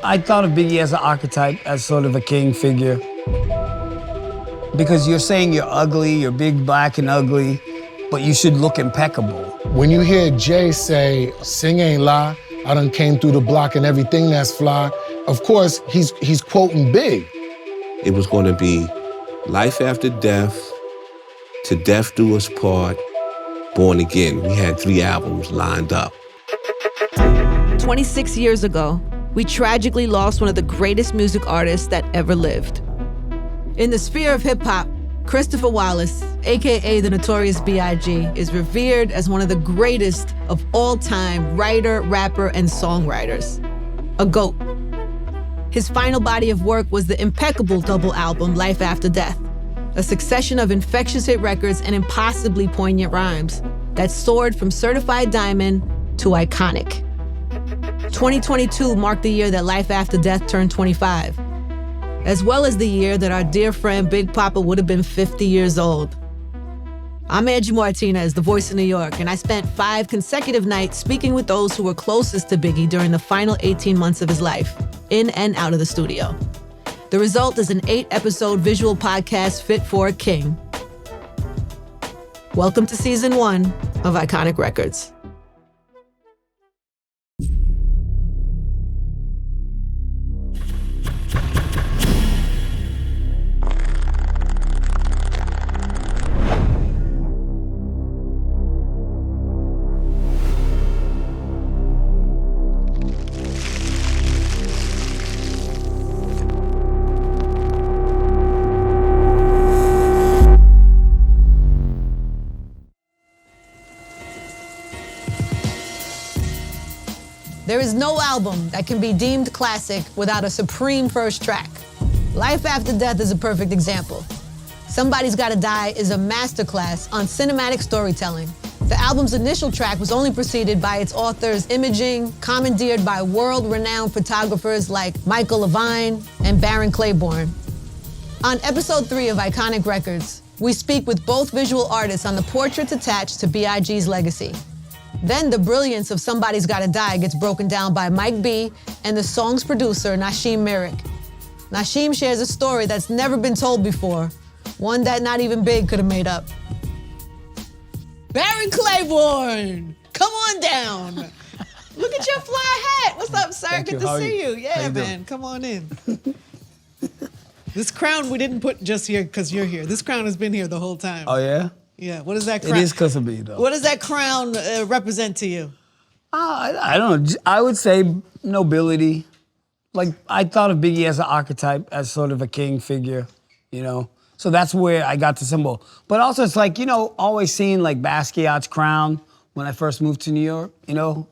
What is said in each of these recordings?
I thought of Biggie as an archetype, as sort of a king figure. Because you're saying you're ugly, you're big, black, and ugly, but you should look impeccable. When you hear Jay say, sing ain't lie, I done came through the block and everything that's fly, of course, he's quoting Big. It was gonna be life after death, to death do us part, born again. We had 3 albums lined up. 26 years ago, we tragically lost one of the greatest music artists that ever lived. In the sphere of hip-hop, Christopher Wallace, AKA the Notorious B.I.G, is revered as one of the greatest of all time writer, rapper, and songwriters. A GOAT. His final body of work was the impeccable double album, Life After Death, a succession of infectious hit records and impossibly poignant rhymes that soared from certified diamond to iconic. 2022 marked the year that Life After Death turned 25, as well as the year that our dear friend Big Poppa would have been 50 years old. I'm Angie Martinez, the voice of New York, and I spent 5 consecutive nights speaking with those who were closest to Biggie during the final 18 months of his life, in and out of the studio. The result is an 8-episode visual podcast fit for a king. Welcome to season 1 of Iconic Records. There is no album that can be deemed classic without a supreme first track. Life After Death is a perfect example. Somebody's Gotta Die is a masterclass on cinematic storytelling. The album's initial track was only preceded by its author's imaging, commandeered by world-renowned photographers like Michael Lavine and Barron Claiborne. On episode 3 of Iconic Records, we speak with both visual artists on the portraits attached to B.I.G's legacy. Then the brilliance of Somebody's Gotta Die gets broken down by Mike B and the song's producer, Nasheim Myrick. Nasheim shares a story that's never been told before, one that not even Big could have made up. Barron Claiborne, come on down. Look at your fly hat. What's up, sir? Good to see you. Yeah, man, come on in. This crown we didn't put just here because you're here. This crown has been here the whole time. Oh, yeah? Yeah, what does that crown? It is because of me, though. What does that crown represent to you? I don't know. I would say nobility. Like, I thought of Biggie as an archetype, as sort of a king figure, you know? So that's where I got the symbol. But also, it's like, you know, always seeing like Basquiat's crown when I first moved to New York, you know?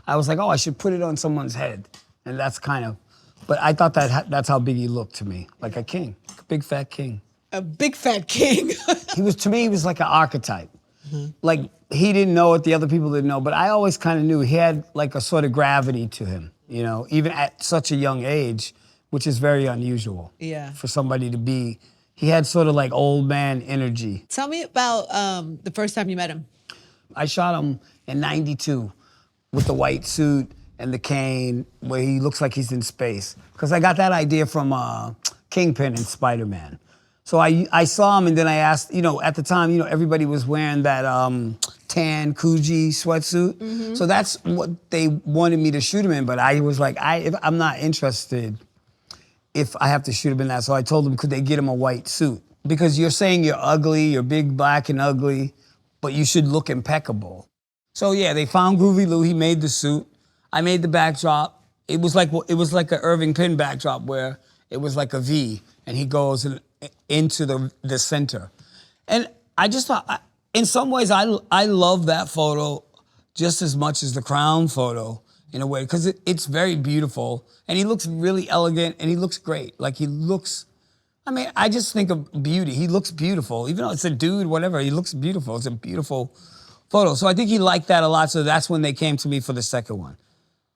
I was like, oh, I should put it on someone's head. And that's kind of, but I thought that's how Biggie looked to me, like a king, like a big fat king. A big fat king. To me, he was like an archetype. Mm-hmm. Like, he didn't know it, the other people didn't know, but I always kind of knew he had like a sort of gravity to him, you know, even at such a young age, which is very unusual. Yeah. For somebody to be, he had sort of like old man energy. Tell me about the first time you met him. I shot him in '92 with the white suit and the cane, where he looks like he's in space. Because I got that idea from Kingpin and Spider-Man. So I saw him, and then I asked, you know, at the time, you know, everybody was wearing that tan Coogee sweatsuit. Mm-hmm. So that's what they wanted me to shoot him in, but I was like, I'm not interested if I have to shoot him in that. So I told them, could they get him a white suit? Because you're saying you're ugly, you're big, black, and ugly, but you should look impeccable. So yeah, they found Groovy Lou, he made the suit. I made the backdrop. It was like an Irving Penn backdrop where it was like a V, and he goes into the center. And I just thought, in some ways, I love that photo just as much as the Crown photo, in a way, because it's very beautiful, and he looks really elegant, and he looks great. Like, he looks, I mean, I just think of beauty. He looks beautiful. Even though it's a dude, whatever, he looks beautiful. It's a beautiful photo. So I think he liked that a lot, so that's when they came to me for the second one.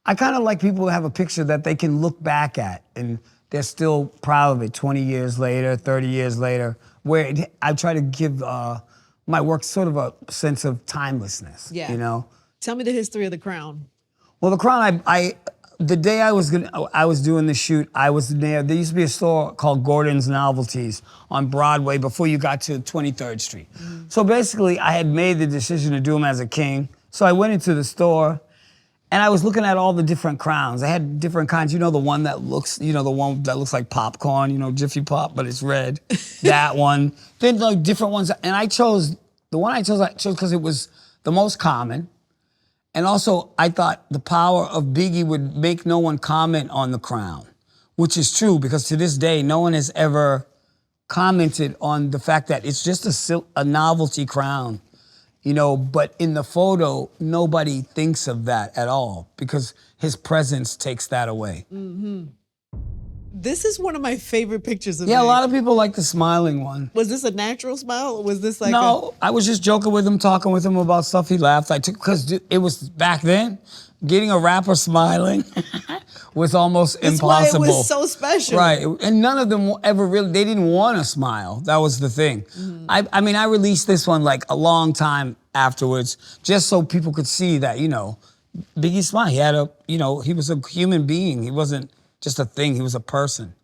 I kind of like people who have a picture that they can look back at, and they're still proud of it 20 years later, 30 years later, where I try to give my work sort of a sense of timelessness, you know? Tell me the history of the Crown. Well, the Crown, the day I was doing the shoot, I was there. There used to be a store called Gordon's Novelties on Broadway before you got to 23rd Street. So basically, I had made the decision to do them as a king. So I went into the store, and I was looking at all the different crowns. I had different kinds. You know, the one that looks, the one that looks like popcorn, Jiffy Pop, but it's red. That one. Then like different ones. And the one I chose because it was the most common. And also, I thought the power of Biggie would make no one comment on the crown, which is true because to this day, no one has ever commented on the fact that it's just a novelty crown. But in the photo, nobody thinks of that at all because his presence takes that away. Mm-hmm. This is one of my favorite pictures of Yeah, a lot of people like the smiling one. Was this a natural smile or was this like No, I was just joking with him, talking with him about stuff. He laughed. Because it was back then, getting a rapper smiling was almost impossible. That's why it was so special. Right, and none of them ever really, they didn't want to smile. That was the thing. Mm-hmm. I mean, I released this one like a long time afterwards, just so people could see that, Biggie smile. He had he was a human being. He wasn't just a thing, he was a person.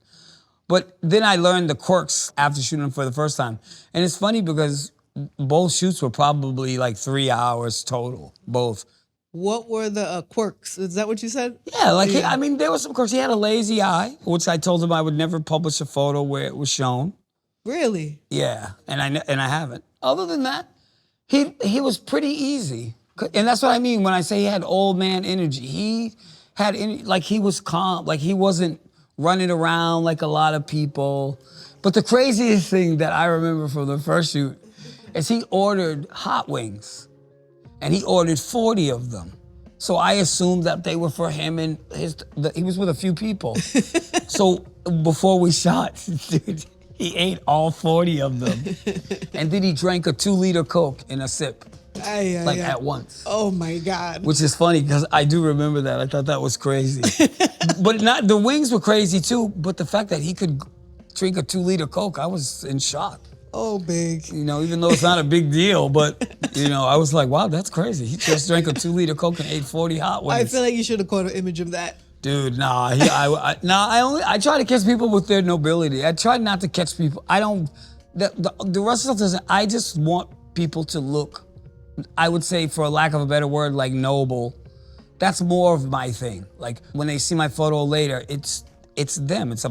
But then I learned the quirks after shooting for the first time. And it's funny because both shoots were probably like 3 hours total, both. What were the quirks? Is that what you said? Yeah, there were some quirks. He had a lazy eye, which I told him I would never publish a photo where it was shown. Really? Yeah, and I haven't. Other than that, he was pretty easy. And that's what I mean when I say he had old man energy. He was calm, like he wasn't running around like a lot of people. But the craziest thing that I remember from the first shoot is he ordered hot wings. And he ordered 40 of them. So I assumed that they were for him and he was with a few people. So before we shot, dude, he ate all 40 of them. And then he drank a 2-liter Coke in a sip. At once. Oh my God. Which is funny because I do remember that. I thought that was crazy. But the wings were crazy too, but the fact that he could drink a 2-liter Coke, I was in shock. Oh, big. Even though it's not a big deal, but I was like, wow, that's crazy. He just drank a 2-liter Coke and ate 40 hot wings. I feel like you should have caught an image of that. Dude, nah. I try to catch people with their nobility. I try not to catch people. I don't. The rest of stuff doesn't. I just want people to look, I would say, for a lack of a better word, like noble. That's more of my thing. Like when they see my photo later, it's them. It's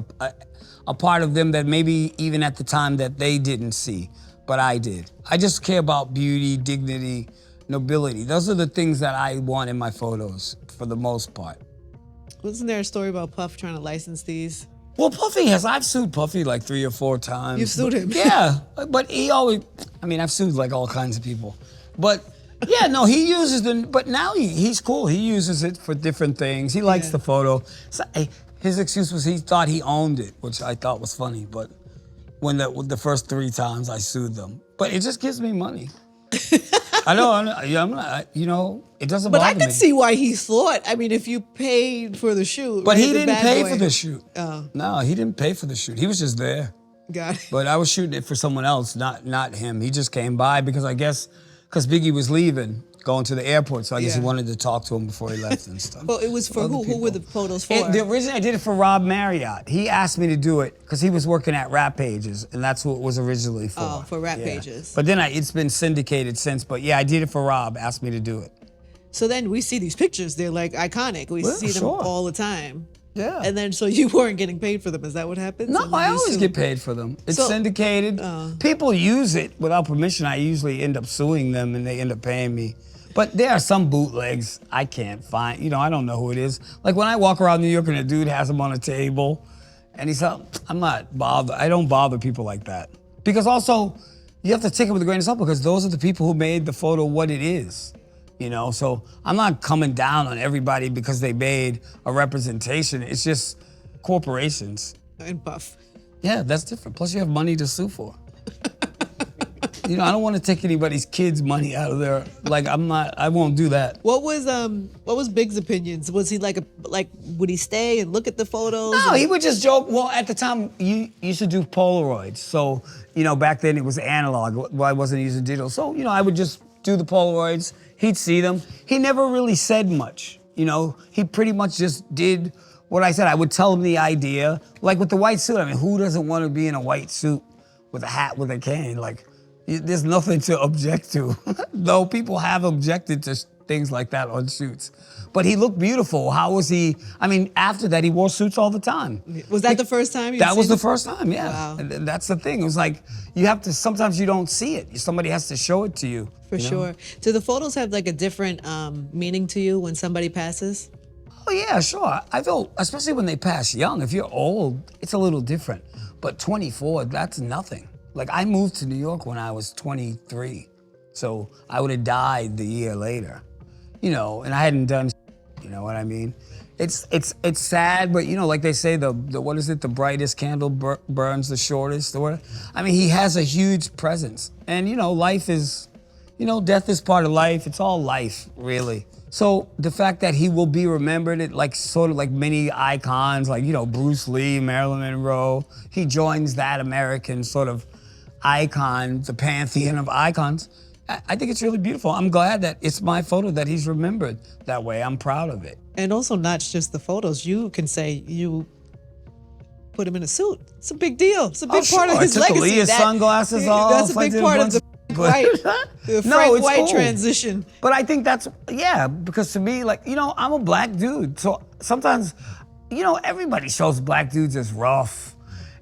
a part of them that maybe even at the time that they didn't see, but I did. I just care about beauty, dignity, nobility. Those are the things that I want in my photos for the most part. Wasn't there a story about Puff trying to license these? Well, I've sued Puffy like 3 or 4 times. You've sued him? Yeah, but he always, I've sued like all kinds of people. But yeah, no, he uses them, but now he's cool. He uses it for different things. He likes the photo. So, his excuse was he thought he owned it, which I thought was funny, but when the first 3 times I sued them. But it just gives me money. I know, it doesn't bother me. But I can see why he thought, if you paid for the shoot. But he didn't pay for the shoot. Oh. No, he didn't pay for the shoot. He was just there. Got it. But I was shooting it for someone else, not him. He just came by because Biggie was leaving, going to the airport, so I guess he wanted to talk to him before he left and stuff. Well, it was for who? Who were the photos for? Originally, I did it for Rob Marriott. He asked me to do it because he was working at Rap Pages, and that's what it was originally for. Oh, for Rap Pages. But then it's been syndicated since. But yeah, I did it for Rob. Asked me to do it. So then we see these pictures. They're like iconic. We see them all the time. Yeah. And then so you weren't getting paid for them. Is that what happens? No, I always get paid for them. It's syndicated. People use it without permission. I usually end up suing them and they end up paying me. But there are some bootlegs I can't find. I don't know who it is. Like when I walk around New York and a dude has them on a table and he's like, I'm not bothered. I don't bother people like that. Because also, you have to take it with a grain of salt because those are the people who made the photo what it is. So I'm not coming down on everybody because they made a representation. It's just corporations. And Puff. Yeah, that's different. Plus you have money to sue for. I don't want to take anybody's kids' money out of there. Like I won't do that. What was Big's opinions? Was he would he stay and look at the photos? No, he would just joke. Well, at the time, you used to do Polaroids. So, back then it was analog. Well, I wasn't using digital. So, I would just do the Polaroids. He'd see them. He never really said much. You know, he pretty much just did what I said. I would tell him the idea. Like with the white suit, I mean, who doesn't want to be in a white suit with a hat with a cane? Like, there's nothing to object to. Though people have objected to things like that on shoots. But he looked beautiful. How was he? I mean, after that, he wore suits all the time. Was that the first time? That was the first time, yeah. Wow. And that's the thing. It was like, you have to, sometimes you don't see it. Somebody has to show it to you. For sure. Do the photos have like a different meaning to you when somebody passes? Oh yeah, sure. I feel, especially when they pass young, if you're old, it's a little different. But 24, that's nothing. Like I moved to New York when I was 23. So I would have died the year later. You know, and I hadn't done, you know what I mean? It's sad, but you know, like they say, the what is it? The brightest candle burns the shortest. Or what? I mean, he has a huge presence. And you know, life is, you know, death is part of life. It's all life, really. So the fact that he will be remembered, it like sort of like many icons, like, you know, Bruce Lee, Marilyn Monroe, he joins that American sort of icon, the pantheon of icons. I think it's really beautiful. I'm glad that it's my photo that he's remembered that way. I'm proud of it. And also not just the photos. You can say you put him in a suit. It's a big deal. It's a big part of his I took legacy. His sunglasses off. That's a big part of the Frank White transition. But I think that's, yeah, because to me, like, you know, I'm a black dude. So sometimes, you know, everybody shows black dudes as rough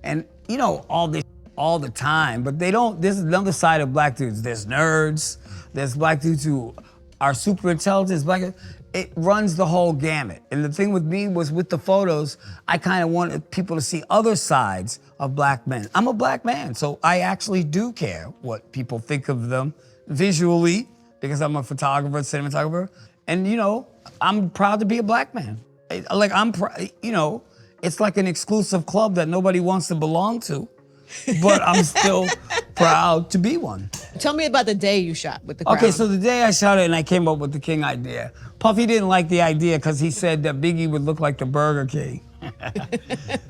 and, you know, all this all the time, but they don't, there's another side of black dudes. There's nerds, there's black dudes who are super intelligent, it runs the whole gamut. And the thing with me was with the photos, I kind of wanted people to see other sides of black men. I'm a black man, so I actually do care what people think of them visually, because I'm a photographer, cinematographer, and you know, I'm proud to be a black man. Like you know, it's like an exclusive club that nobody wants to belong to. But I'm still proud to be one. Tell me about the day you shot with the Crown. Okay, so the day I shot it and I came up with the King idea. Puffy didn't like the idea because he said that Biggie would look like the Burger King.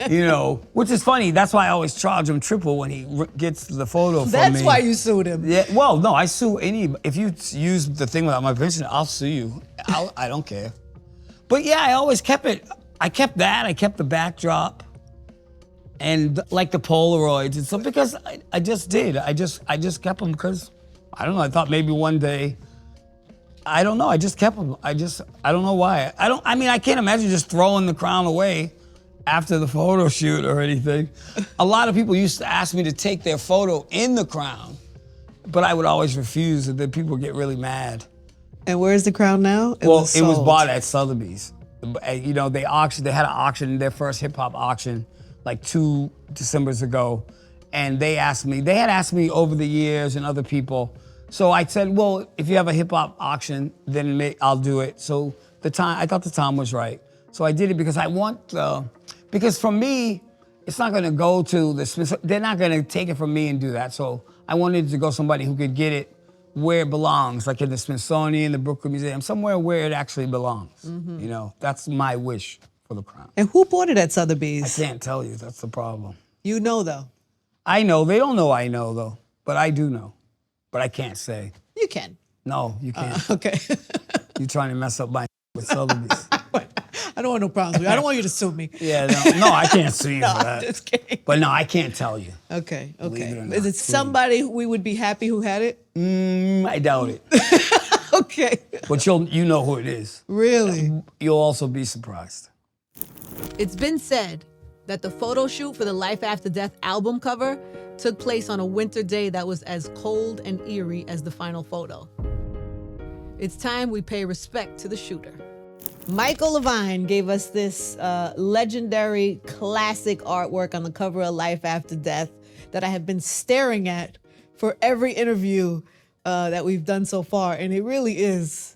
You know, which is funny. That's why I always charge him triple when he gets the photo from me. That's why you sued him. Yeah, well, no, I sue any, if you use the thing without my permission, I'll sue you. I don't care. But yeah, I always kept it. I kept that, I kept the backdrop. And like the Polaroids and stuff, because I just did. I just kept them because, I don't know, I thought maybe one day, I don't know, I just kept them. I don't know why. I mean, I can't imagine just throwing the crown away after the photo shoot or anything. A lot of people used to ask me to take their photo in the crown, but I would always refuse, and then people get really mad. And where's the crown now? It was bought at Sotheby's. You know, they had an auction, their first hip hop auction, like 2 Decembers ago, and they had asked me over the years and other people. So I said, well, if you have a hip hop auction, then I'll do it. So I thought the time was right. So I did it because because for me, it's not gonna go to the Smithsonian. They're not gonna take it from me and do that. So I wanted to go somebody who could get it where it belongs, like in the Smithsonian, the Brooklyn Museum, somewhere where it actually belongs. Mm-hmm. You know, that's my wish. For the crown. And who bought it at Sotheby's? I can't tell you, that's the problem. You know though. I know, they don't know I know though, but I do know. But I can't say. You can. No, you can't. Okay. You're trying to mess up my with Sotheby's. I don't want no problems with you. I don't want you to sue me. Yeah, no, I can't sue you no, for that. I'm just kidding. But no, I can't tell you. Okay. It Is it somebody who we would be happy who had it? I doubt it. Okay. But you know who it is. Really? You'll also be surprised. It's been said that the photo shoot for the Life After Death album cover took place on a winter day that was as cold and eerie as the final photo. It's time we pay respect to the shooter. Michael Lavine gave us this legendary classic artwork on the cover of Life After Death that I have been staring at for every interview that we've done so far, and it really is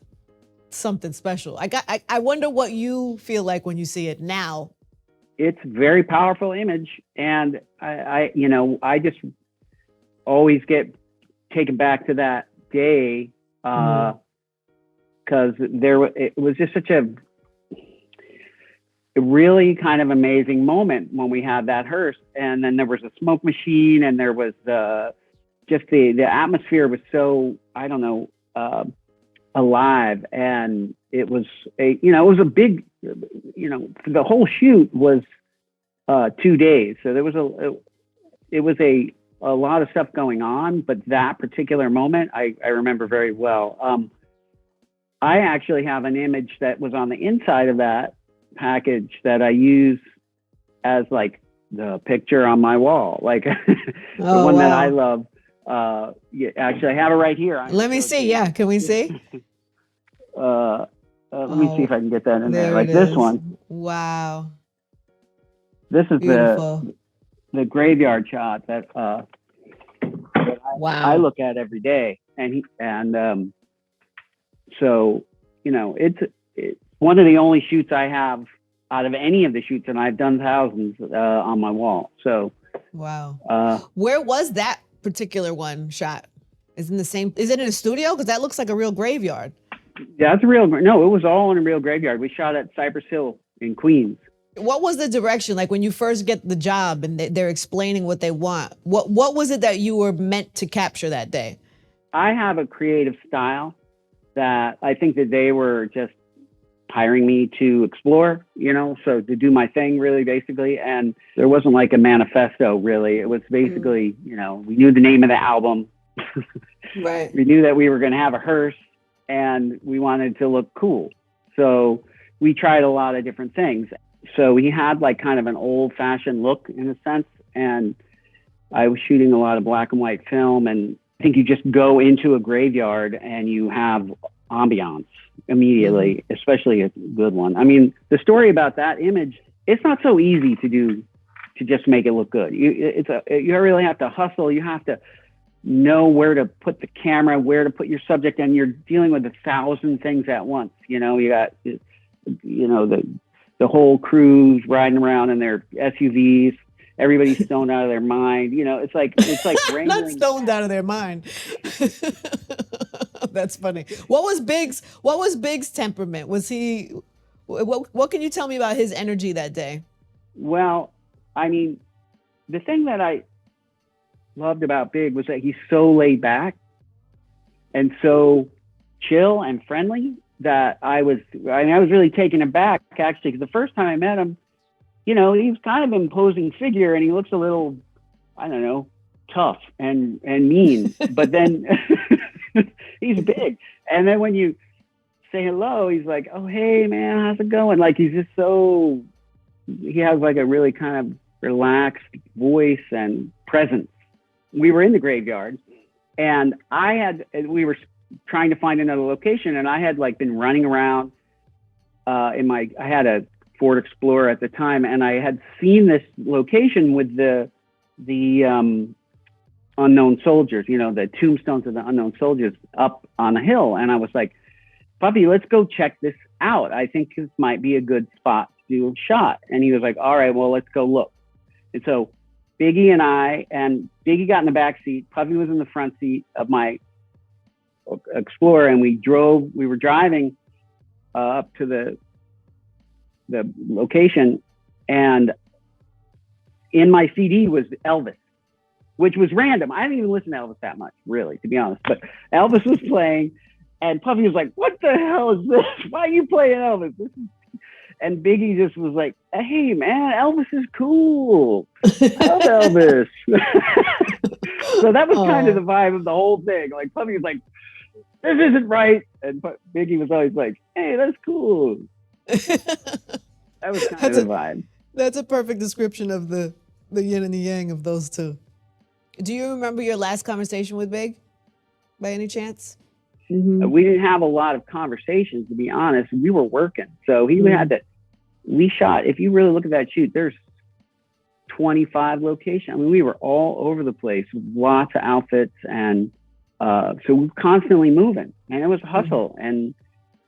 something special. I wonder what you feel like when you see it now. It's a very powerful image, and I just always get taken back to that day because it was just such a really kind of amazing moment when we had that hearse, and then there was a smoke machine, and there was the atmosphere was so, I don't know, alive. And it was it was a big, the whole shoot was 2 days. So there was a lot of stuff going on, but that particular moment I remember very well. I actually have an image that was on the inside of that package that I use as like the picture on my wall, like the one that I love. Actually, I have it right here. Let me see. Yeah, can we see? Let me see if I can get that in there. Like this one. Wow. This is beautiful. the graveyard shot that wow. I look at every day, so it's one of the only shoots I have out of any of the shoots, and I've done thousands on my wall. So wow. Where was that particular one shot? Is it in a studio? Because that looks like a real graveyard. Yeah, that's no, it was all in a real graveyard. We shot at Cypress Hill in Queens. What was the direction? Like when you first get the job and they're explaining what they want, what was it that you were meant to capture that day? I have a creative style that I think that they were just hiring me to explore, so to do my thing really basically. And there wasn't like a manifesto really. It was basically, we knew the name of the album. Right. We knew that we were going to have a hearse and we wanted to look cool. So we tried a lot of different things. So we had like kind of an old fashioned look in a sense. And I was shooting a lot of black and white film. And I think you just go into a graveyard and you have ambiance immediately, especially a good one. I mean, the story about that image, it's not so easy to do, to just make it look good. You really have to hustle. You have to know where to put the camera, where to put your subject, and you're dealing with 1,000 things at once. You got, the whole crew's riding around in their SUVs. Everybody's stoned out of their mind. It's like not stoned out of their mind. That's funny. What was Big's temperament? Was he? What can you tell me about his energy that day? Well, I mean, the thing that I loved about Big was that he's so laid back and so chill and friendly that I was really taken aback actually, because the first time I met him, he was kind of an imposing figure and he looks a little, I don't know, tough and mean, but then he's big. And then when you say hello, he's like, oh, hey man, how's it going? Like, he's just he has like a really kind of relaxed voice and presence. We were in the graveyard and we were trying to find another location, and I had like been running around I had a Ford Explorer at the time, and I had seen this location with the unknown soldiers, the tombstones of the unknown soldiers up on a hill. And I was like, Puppy, let's go check this out. I think this might be a good spot to do a shot. And he was like, all right, well, let's go look. And so Biggie Biggie got in the back seat. Puffy was in the front seat of my Explorer, and we were driving up to the location, and in my CD was Elvis, which was random. I didn't even listen to Elvis that much, really, to be honest. But Elvis was playing, and Puffy was like, what the hell is this? Why are you playing Elvis? And Biggie just was like, hey, man, Elvis is cool. I love Elvis. So that was kind of the vibe of the whole thing. Like, Puffy was like, this isn't right. And Biggie was always like, hey, that's cool. That was kind of the vibe. That's a perfect description of the yin and the yang of those two. Do you remember your last conversation with Big, by any chance? Mm-hmm. We didn't have a lot of conversations, to be honest. We were working. So he had we shot, if you really look at that shoot, there's 25 locations. I mean, we were all over the place, lots of outfits. And so we were constantly moving, and it was a hustle. And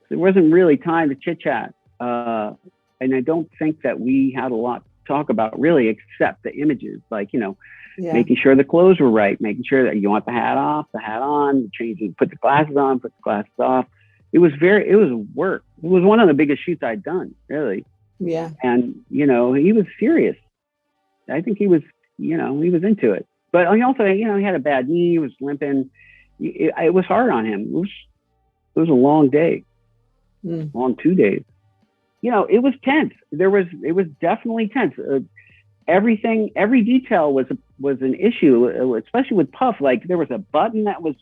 there wasn't really time to chit chat. And I don't think that we had a lot to talk about really, except the images, like, making sure the clothes were right, making sure that you want the hat off, the hat on, changing, put the glasses on, put the glasses off. It was work. It was one of the biggest shoots I'd done, really. Yeah. And, he was serious. I think he was into it. But he also, he had a bad knee, he was limping. It was hard on him. it was a long day, long 2 days. You know, it was tense. It was definitely tense. Everything, every detail was an issue, especially with Puff. Like there was a button that was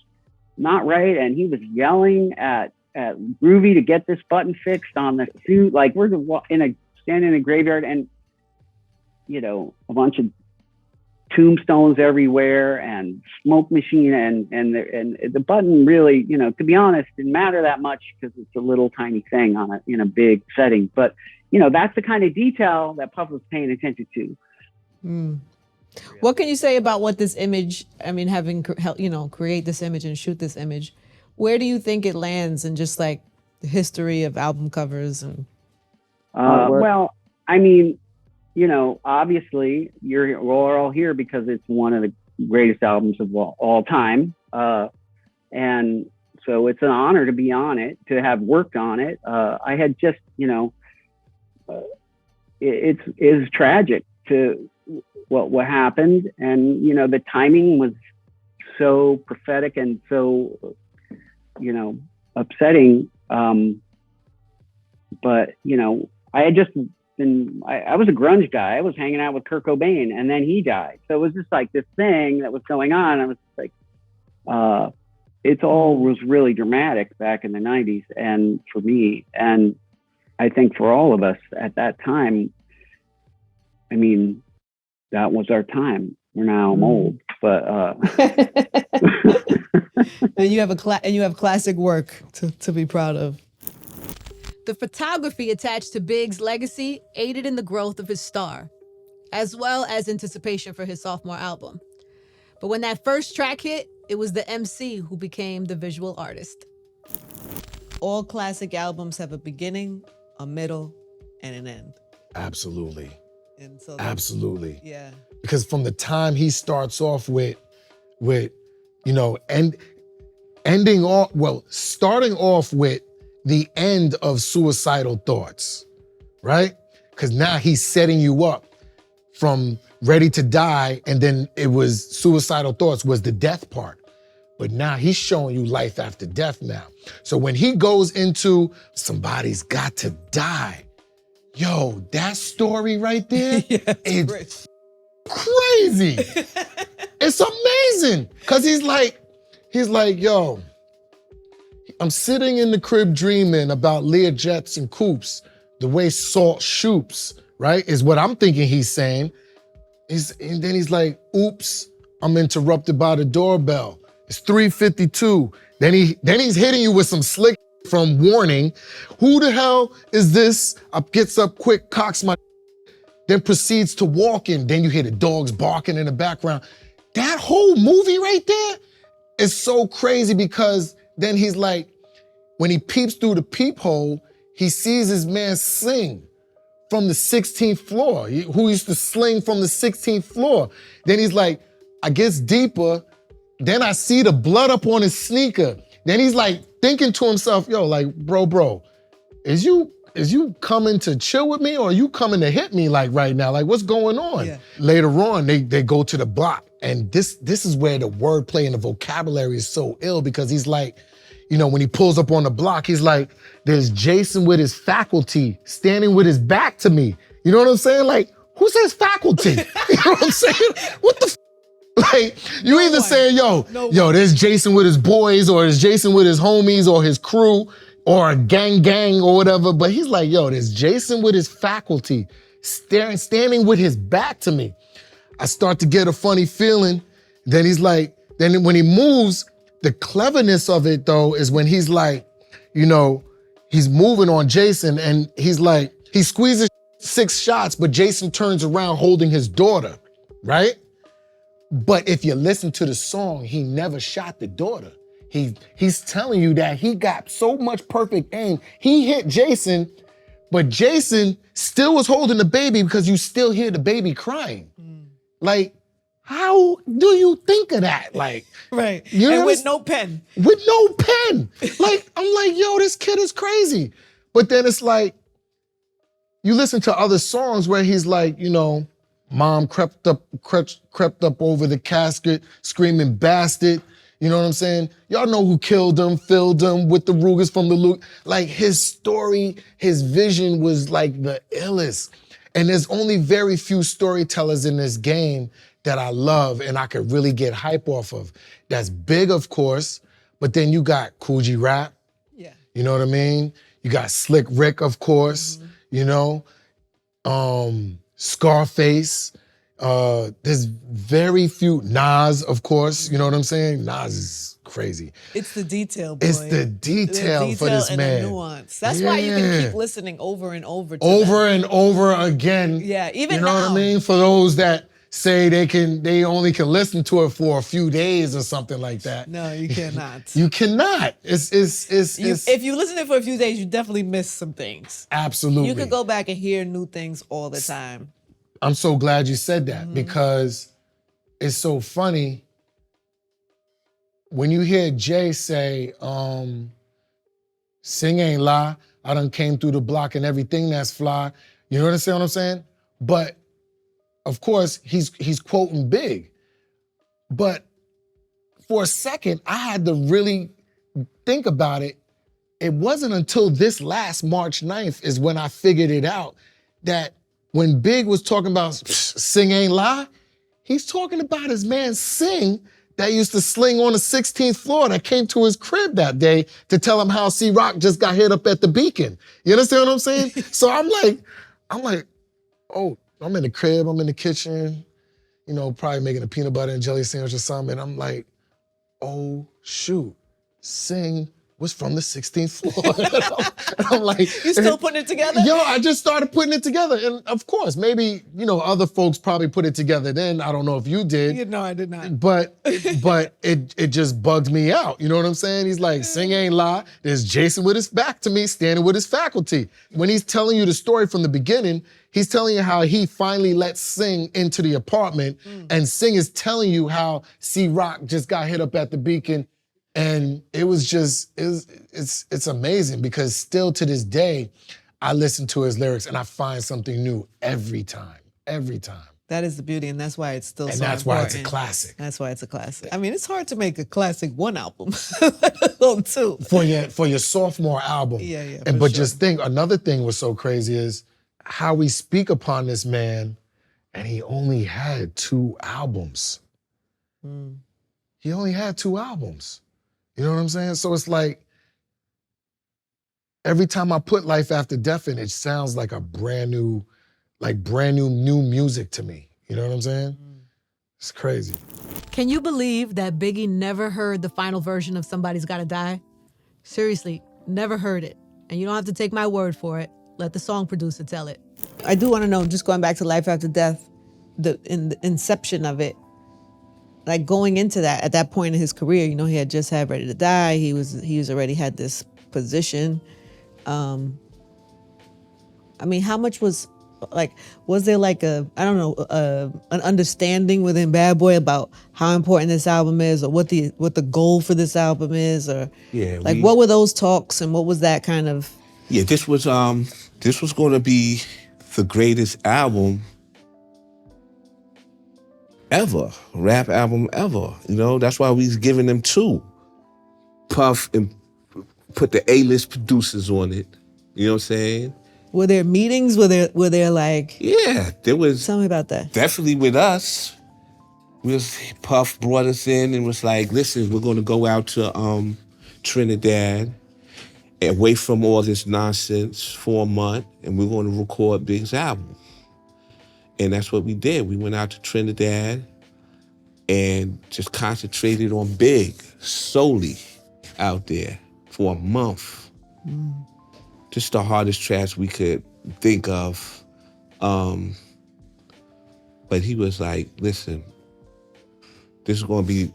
not right, and he was yelling at Groovy to get this button fixed on the suit. Like we're standing in a graveyard, and you know, a bunch of tombstones everywhere and smoke machine, and the button really, you know, to be honest, didn't matter that much because it's a little tiny thing in a big setting. But you know, that's the kind of detail that Puff was paying attention to. What can you say about what this image, I mean, having, you know, create this image and shoot this image, where do you think it lands in just like the history of album covers and well, I mean, you know, obviously we're all here because it's one of the greatest albums of all time. And so it's an honor to be on it, to have worked on it. I had just, you know, it's tragic to what happened. And, you know, the timing was so prophetic and so, you know, upsetting. But, you know, I had just been, I was a grunge guy. I was hanging out with Kurt Cobain, and then he died. So it was just like this thing that was going on. I was like, it all was really dramatic back in the 90s. And for me, and I think for all of us at that time, I mean, that was our time. We're now old, but and you have classic work to be proud of. The photography attached to Big's legacy aided in the growth of his star, as well as anticipation for his sophomore album. But when that first track hit, it was the MC who became the visual artist. All classic albums have a beginning, a middle, and an end. Absolutely. And so absolutely. Yeah. Because from the time he starts off with, you know, starting off with the end of Suicidal Thoughts, right? Because now he's setting you up from Ready to Die, and then it was Suicidal Thoughts was the death part. But now he's showing you life after death now. So when he goes into Somebody's Got to Die, yo, that story right there, it's crazy. It's amazing. Cause he's like, yo, I'm sitting in the crib dreaming about Learjets and coupes, the way Salt shoops, right? Is what I'm thinking he's saying. And then he's like, oops, I'm interrupted by the doorbell. It's 3:52. Then he's hitting you with some slick from Warning. Who the hell is this? Gets up quick, cocks my, then proceeds to walk in. Then you hear the dogs barking in the background. That whole movie right there is so crazy because then he's like, when he peeps through the peephole, he sees his man sing from the 16th floor, who used to sling from the 16th floor. Then he's like, I guess deeper. Then I see the blood up on his sneaker. Then he's like thinking to himself, yo, like, bro, is you coming to chill with me or are you coming to hit me like right now? Like, what's going on? Yeah. Later on, they go to the block. And this is where the wordplay and the vocabulary is so ill because he's like, you know, when he pulls up on the block, he's like, there's Jason with his faculty standing with his back to me. You know what I'm saying? Like, who says faculty? You know what I'm saying? What the Like, you either say, yo, there's Jason with his boys, or there's Jason with his homies, or his crew, or a gang, or whatever. But he's like, yo, there's Jason with his faculty, standing with his back to me. I start to get a funny feeling. Then he's like, then when he moves, the cleverness of it, though, is when he's like, you know, he's moving on Jason, and he's like, he squeezes 6 shots, but Jason turns around holding his daughter, right? But if you listen to the song, he never shot the daughter. He's telling you that he got so much perfect aim. He hit Jason, but Jason still was holding the baby because you still hear the baby crying. Like, how do you think of that? Like, right. You know, and with no pen. With no pen. Like, I'm like, yo, this kid is crazy. But then it's like, you listen to other songs where he's like, you know, mom crept up over the casket, screaming bastard. You know what I'm saying? Y'all know who killed him, filled him with the Rugers from the Luke. Like his story, his vision was like the illest. And there's only very few storytellers in this game that I love and I could really get hype off of. That's Big, of course, but then you got Coogee Rap. Yeah. You know what I mean? You got Slick Rick, of course, you know? Scarface. There's very few. Nas, of course, you know what I'm saying? Nas is crazy. It's the detail, boy. It's the detail for this and man. the nuance. That's why you can Yeah. keep listening over and over to Over them. and over again. Yeah, even you know now. what I mean? For those that say they only can listen to it for a few days or something like that. No, you cannot. You cannot. It's If you listen to it for a few days, you definitely miss some things. absolutely. You could go back and hear new things all the time. I'm so glad you said that because it's so funny when you hear Jay say, sing ain't lie, I done came through the block and everything that's fly. You know what I'm saying? But of course, he's quoting Big. But for a second, I had to really think about it. It wasn't until this last March 9th is when I figured it out that when Big was talking about sing ain't lie, he's talking about his man Sing that used to sling on the 16th floor that came to his crib that day to tell him how C-Rock just got hit up at the Beacon. You understand what I'm saying? So I'm like, oh, I'm in the crib, I'm in the kitchen, you know, probably making a peanut butter and jelly sandwich or something. And I'm like, oh, shoot, Sing was from the 16th floor. and I'm like, You still putting it together? yo, I just started putting it together. And of course, maybe, you know, other folks probably put it together then. I don't know if you did. No, I did not. But it just bugged me out. You know what I'm saying? He's like, sing ain't lie. There's Jason with his back to me, standing with his faculty. When he's telling you the story from the beginning, he's telling you how he finally let Sing into the apartment, and Sing is telling you how C-Rock just got hit up at the Beacon. And it was just, it's amazing because still to this day, I listen to his lyrics and I find something new every time. That is the beauty, and that's why it's still And so that's important. why it's a classic. That's why it's a classic. I mean, it's hard to make a classic one album, let alone two. For your sophomore album. Yeah, And for but sure. just think, another thing was so crazy is how we speak upon this man, and he only had 2 albums. He only had 2 albums. You know what I'm saying? So it's like, every time I put Life After Death in, it sounds like a brand new new music to me. You know what I'm saying? It's crazy. Can you believe that Biggie never heard the final version of Somebody's Gotta Die? Seriously, never heard it. And you don't have to take my word for it. Let the song producer tell it. I do want to know, just going back to Life After Death, the inception of it, like going into that, at that point in his career, you know, he had just had Ready to Die. He was already had this position. I mean, how much was there like an understanding within Bad Boy about how important this album is, or what the goal for this album is, or what were those talks and what was that kind of? Yeah, this was going to be the greatest album ever, rap album ever. You know, that's why we was giving them 2. Puff and put the A-list producers on it. You know what I'm saying? Were there meetings? Were there like? Yeah, there was. Tell me about that. Definitely with us. Puff brought us in and was like, listen, we're going to go out to Trinidad and away from all this nonsense for a month, and we're going to record Big's album. And that's what we did. We went out to Trinidad and just concentrated on Big solely out there for a month. Just the hardest tracks we could think of. But he was like, listen, this is going to be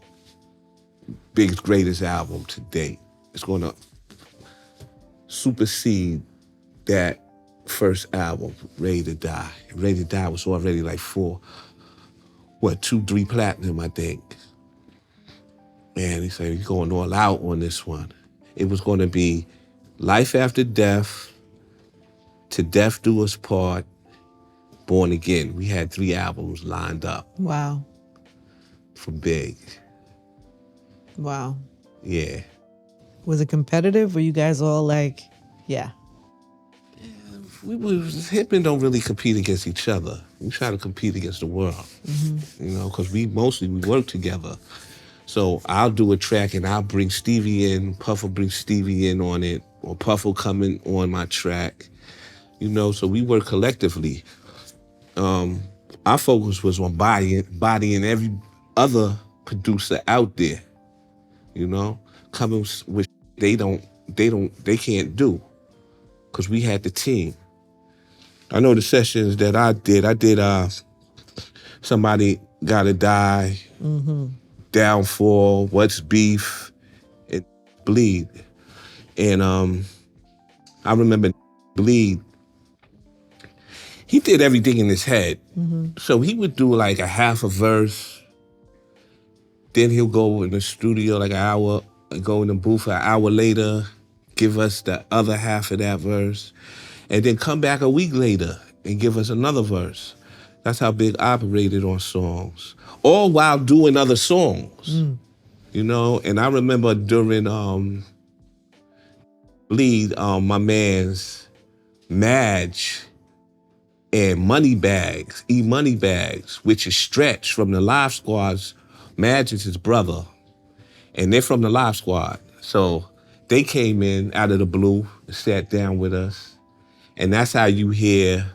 Big's greatest album to date. It's going to supersede that first album, Ready to Die. Ready to Die was already like 2, 3 platinum, I think. And he said, you're going all out on this one. It was going to be Life After Death, To Death Do Us Part, Born Again. We had 3 albums lined up Wow. for Big. Wow. Yeah. Was it competitive? Were you guys all like, yeah? Hip and don't really compete against each other. We try to compete against the world, you know, because we work together. So I'll do a track and I'll bring Stevie in, Puff will bring Stevie in on it, or Puff will come in on my track, you know, so we work collectively. Our focus was on bodying every other producer out there, you know, coming with they can't do, because we had the team. I know the sessions that I did Somebody Gotta Die, Downfall, What's Beef, and Bleed. And I remember Bleed, he did everything in his head. So he would do like a half a verse, then he'll go in the studio like an hour, go in the booth an hour later, give us the other half of that verse, and then come back a week later and give us another verse. That's how Big operated on songs, all while doing other songs, you know? And I remember during Bleed, my man's Madge and Moneybags, Moneybags, which is Stretch from the Live Squad's, Madge is his brother, and they're from the Live Squad. So they came in out of the blue and sat down with us. And that's how you hear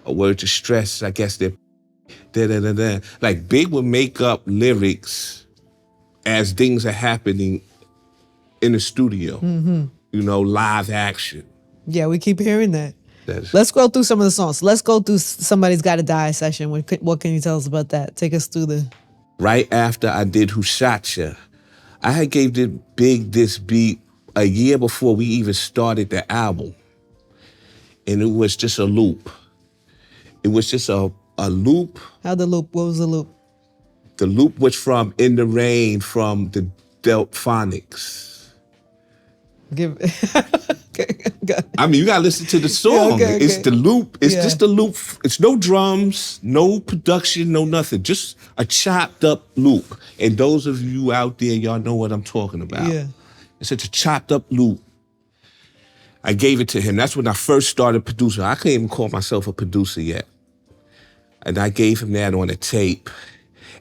a Word to Stress, I guess they're da-da-da-da. Like Big would make up lyrics as things are happening in the studio, you know, live action. Yeah, we keep hearing that. That's, Let's go through some of the songs. Let's go through Somebody's Gotta Die session. What can you tell us about that? Take us through the... Right after I did Who Shot Ya, I had gave Big this beat a year before we even started the album. And it was just a loop. It was just a loop. How the loop? What was the loop? The loop was from In the Rain from the Delphonics. Give. Okay. I mean, you gotta listen to the song. Yeah, okay. It's the loop. It's Yeah. just the loop. It's no drums, no production, no nothing. Just a chopped up loop. And those of you out there, y'all know what I'm talking about. Yeah. It's such a chopped up loop. I gave it to him. That's when I first started producing. I couldn't even call myself a producer yet. And I gave him that on a tape.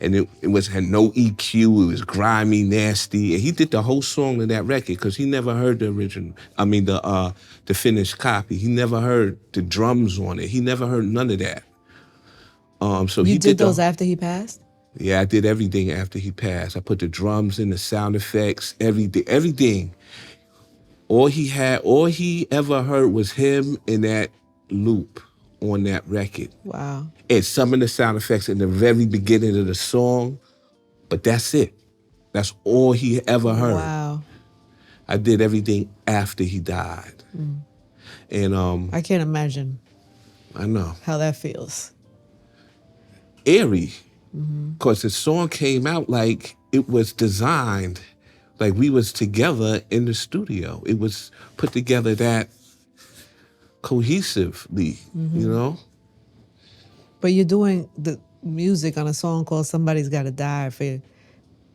And it had no EQ, it was grimy, nasty. And he did the whole song of that record because he never heard the original, the finished copy. He never heard the drums on it. He never heard none of that. So You he did those after he passed? Yeah, I did everything after he passed. I put the drums in, the sound effects, everything. All he ever heard was him in that loop on that record. Wow. And some of the sound effects in the very beginning of the song, but that's it. That's all he ever heard. Wow. I did everything after he died. And I can't imagine I know. how that feels. Eerie. Because the song came out like it was designed, like we was together in the studio. It was put together that cohesively, you know? But you're doing the music on a song called Somebody's Gotta Die for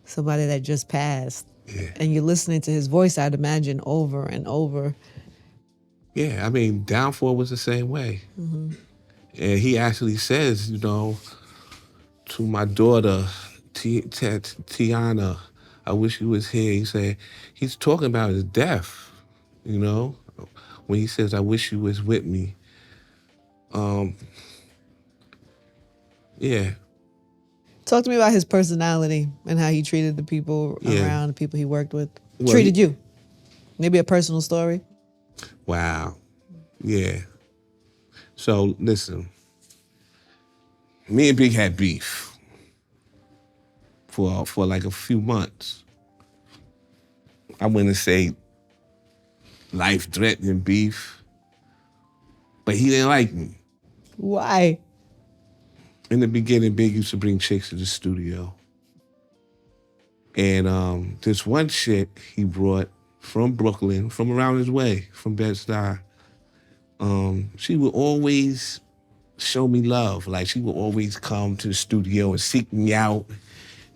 somebody that just passed. Yeah. And you're listening to his voice, I'd imagine, over and over. Yeah, I mean, Downfall was the same way. And he actually says, you know, to my daughter, Tiana, I wish you was here. He said, he's talking about his death, you know? When he says, I wish you was with me. Yeah. Talk to me about his personality and how he treated the people around, the people he worked with. Well, treated you. Maybe a personal story. Wow. Yeah. So listen, me and Big had beef for like a few months. I wouldn't say life-threatening beef, but he didn't like me. Why? In the beginning, Big used to bring chicks to the studio. And this one chick he brought from Brooklyn, from around his way, from Bed-Stuy, she would always show me love. Like, she would always come to the studio and seek me out,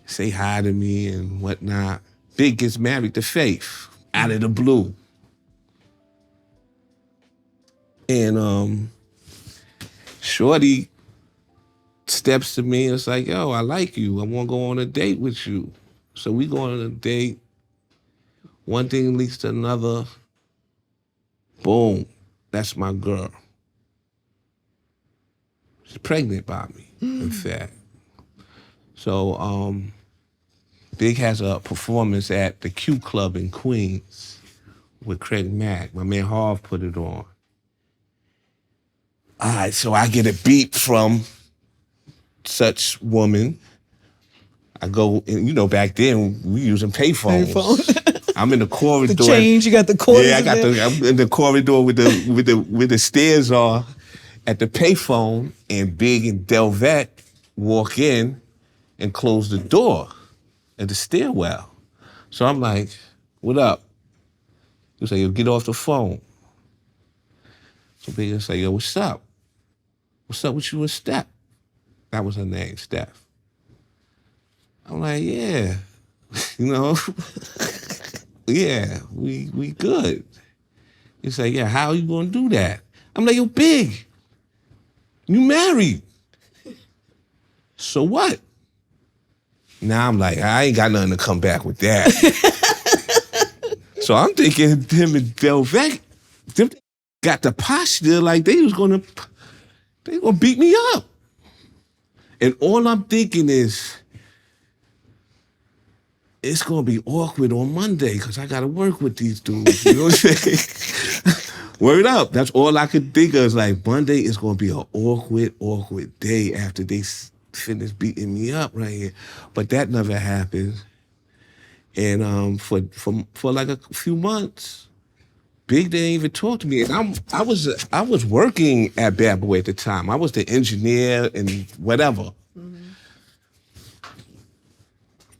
say hi to me and whatnot. Big gets married to Faith out of the blue. And Shorty steps to me and it's like, yo, I like you. I want to go on a date with you. So we go on a date. One thing leads to another. Boom. That's my girl. She's pregnant by me, in fact. So Big has a performance at the Q Club in Queens with Craig Mack. My man Harv put it on. All right, so I get a beat from such woman. I go, and you know, back then we using payphones. I'm in the corridor. The change, you got the corridor. Yeah, I'm in the corridor with the stairs are at the payphone, and Big and Delvette walk in and close the door at the stairwell. So I'm like, what up? He say, yo, get off the phone. So Big say, yo, what's up? What's up with you and Steph? That was her name, Steph. I'm like, yeah, you know, yeah, we good. He say, yeah, how you gonna do that? I'm like, yo, Big, you married. So what? Now I'm like, I ain't got nothing to come back with that. So I'm thinking him and Delvette, them got the posture like they gonna beat me up. And all I'm thinking is, it's gonna be awkward on Monday because I gotta work with these dudes. You know what I'm saying? Word up. That's all I could think of. Is like, Monday is gonna be an awkward day after they finish beating me up right here. But that never happened. And for like a few months, Big didn't even talk to me. And I was working at Bad Boy at the time. I was the engineer and whatever. Mm-hmm.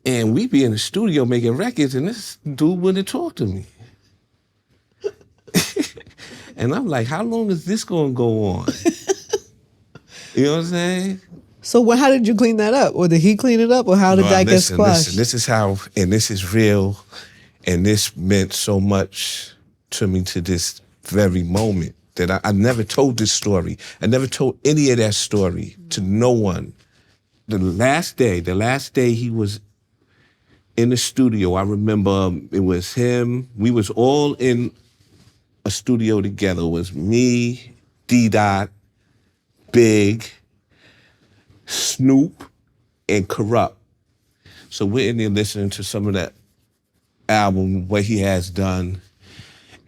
And we be in the studio making records, and this dude wouldn't talk to me. And I'm like, how long is this gonna go on? You know what I'm saying? So how did you clean that up? Or did he clean it up? Or how did that get squashed? Listen, this is how, and this is real, and this meant so much to me to this very moment that I never told this story. I never told any of that story to no one. The last day he was in the studio, I remember it was him. We was all in a studio together. It was me, D-Dot, Big, Snoop, and Corrupt. So we're in there listening to some of that album, what he has done.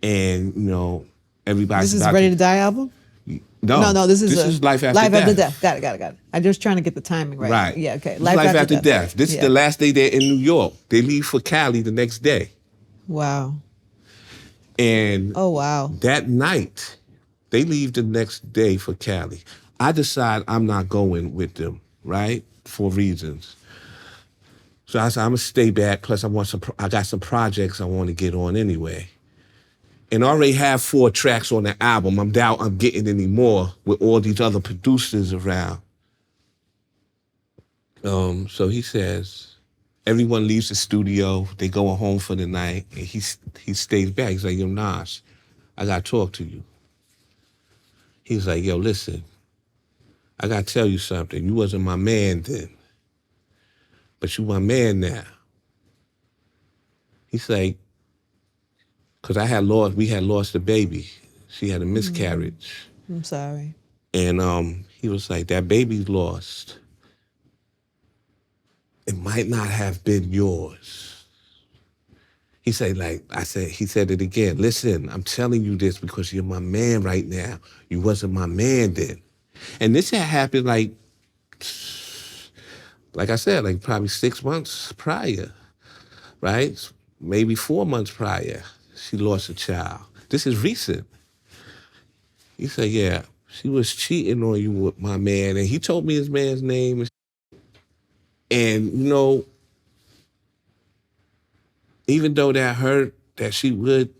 And, you know, everybody's This is Ready to Die album? No, this is Life After Death. Got it. I'm just trying to get the timing right. Right. Yeah, okay. Life After Death. This is Yeah. the last day they're in New York. They leave for Cali the next day. Wow. And Oh, wow. that night, they leave the next day for Cali. I decide I'm not going with them, right? For reasons. So I said, I'm gonna stay back, plus I got some projects I want to get on anyway. And I already have 4 tracks on the album. I'm doubt I'm getting any more with all these other producers around. So he says, everyone leaves the studio, they going home for the night, and he stays back. He's like, yo, Nas, I gotta talk to you. He's like, yo, listen, I gotta tell you something. You wasn't my man then, but you my man now. He's like, because we had lost a baby. She had a miscarriage. I'm sorry. And he was like, that baby's lost. It might not have been yours. He said it again. Listen, I'm telling you this because you're my man right now. You wasn't my man then. And this had happened like I said, like probably 6 months prior, right? Maybe 4 months prior. She lost a child. This is recent. He said, yeah, she was cheating on you with my man. And he told me his man's name. And, you know, even though that hurt, that she would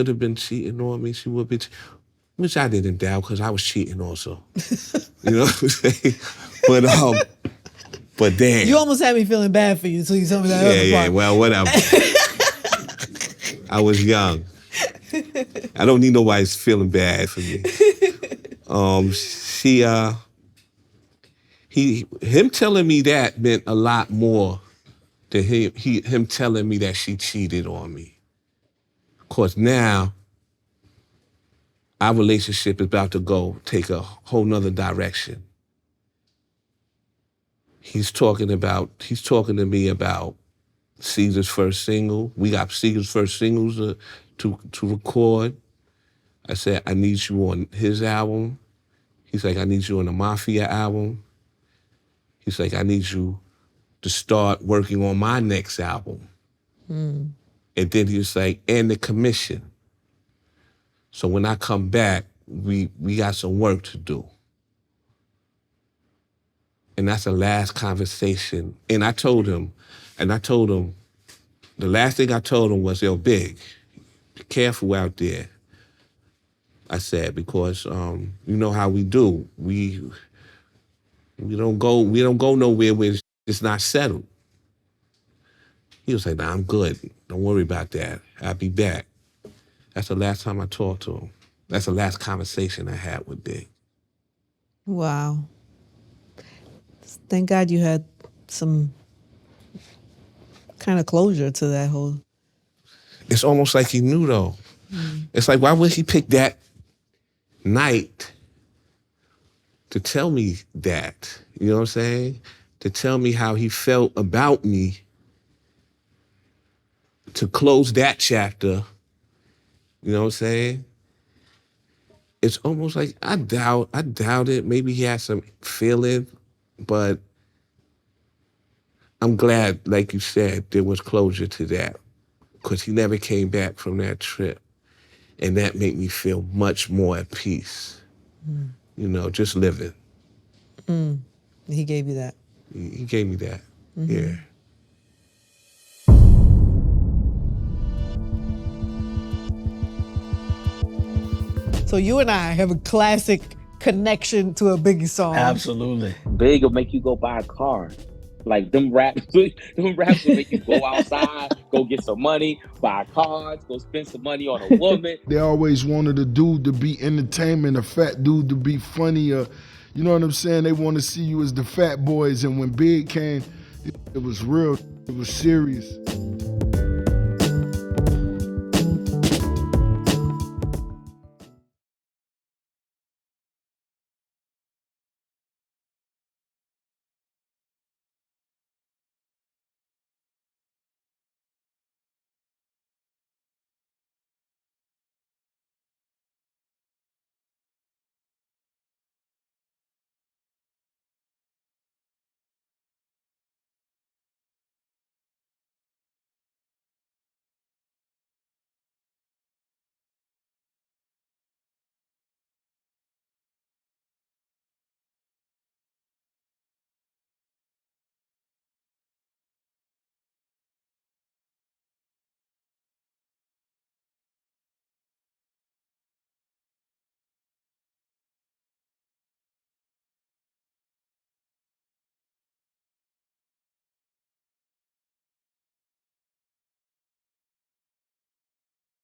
have been cheating on me, she would be, which I didn't doubt because I was cheating also. You know what I'm saying? But But damn. You almost had me feeling bad for you until you told me that other part. Well, whatever. I was young. I don't need nobody's feeling bad for me. Him telling me that meant a lot more than him telling me that she cheated on me. Of course, now our relationship is about to take a whole nother direction. He's talking to me about Caesar's first single. We got Caesar's first singles to record. I said, I need you on his album. He's like, I need you on the Mafia album. He's like, I need you to start working on my next album. And then he was like, and the commission. So when I come back, we got some work to do. And that's the last conversation. And I told him, the last thing I told him was, yo, Big, be careful out there. I said, because you know how we do. We don't go nowhere where it's not settled. He was like, nah, I'm good. Don't worry about that. I'll be back. That's the last time I talked to him. That's the last conversation I had with Big. Wow. Thank God you had some kind of closure to that whole... It's almost like he knew, though. It's like, why would he pick that night to tell me that? You know what I'm saying? To tell me how he felt about me, to close that chapter. You know what I'm saying? It's almost like, I doubt it. Maybe he had some feeling, but I'm glad, like you said, there was closure to that, because he never came back from that trip. And that made me feel much more at peace. You know, just living. He gave you that. He gave me that, yeah. So you and I have a classic connection to a Biggie song. Absolutely. Big will make you go buy a car. Like them raps will make you go outside, go get some money, buy cars, go spend some money on a woman. They always wanted a dude to be entertainment, a fat dude to be funny, you know what I'm saying? They want to see you as the fat boys, and when Big came, it was real, it was serious.